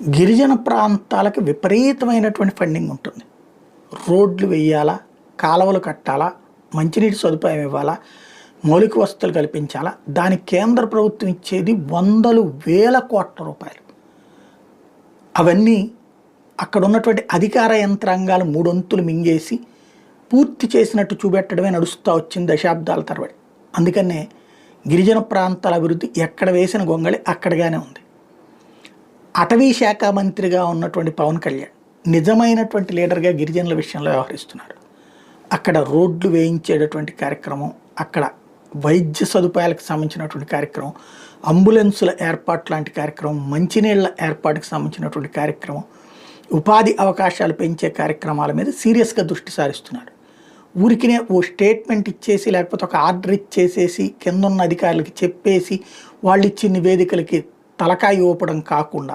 గిరిజన ప్రాంతాలకు విపరీతమైనటువంటి ఫండింగ్ ఉంటుంది. రోడ్లు వేయాలా, కాలువలు కట్టాలా, మంచినీటి సదుపాయం ఇవ్వాలా, మౌలిక వసతులు కల్పించాలా, దానికి కేంద్ర ప్రభుత్వం ఇచ్చేది వందలు వేల కోట్ల రూపాయలు. అవన్నీ అక్కడ ఉన్నటువంటి అధికార యంత్రాంగాలు మూడొంతులు మింగేసి పూర్తి చేసినట్టు చూపెట్టడమే నడుస్తూ వచ్చింది దశాబ్దాల తరబడి. అందుకనే గిరిజన ప్రాంతాల అభివృద్ధి ఎక్కడ వేసిన గొంగళి అక్కడగానే ఉంది. అటవీ శాఖ మంత్రిగా ఉన్నటువంటి పవన్ కళ్యాణ్ నిజమైనటువంటి లీడర్గా గిరిజనుల విషయంలో వ్యవహరిస్తున్నారు. అక్కడ రోడ్లు వేయించేటటువంటి కార్యక్రమం, అక్కడ వైద్య సదుపాయాలకు సంబంధించినటువంటి కార్యక్రమం, అంబులెన్సుల ఏర్పాటు లాంటి కార్యక్రమం, మంచినీళ్ల ఏర్పాటుకు సంబంధించినటువంటి కార్యక్రమం, ఉపాధి అవకాశాలు పెంచే కార్యక్రమాల మీద సీరియస్గా దృష్టి సారిస్తున్నారు. ఊరికినే ఓ స్టేట్మెంట్ ఇచ్చేసి లేకపోతే ఒక ఆర్డర్ ఇచ్చేసేసి కింద ఉన్న అధికారులకి చెప్పేసి వాళ్ళు ఇచ్చిన నివేదికలకి తలకాయ ఊపడం కాకుండా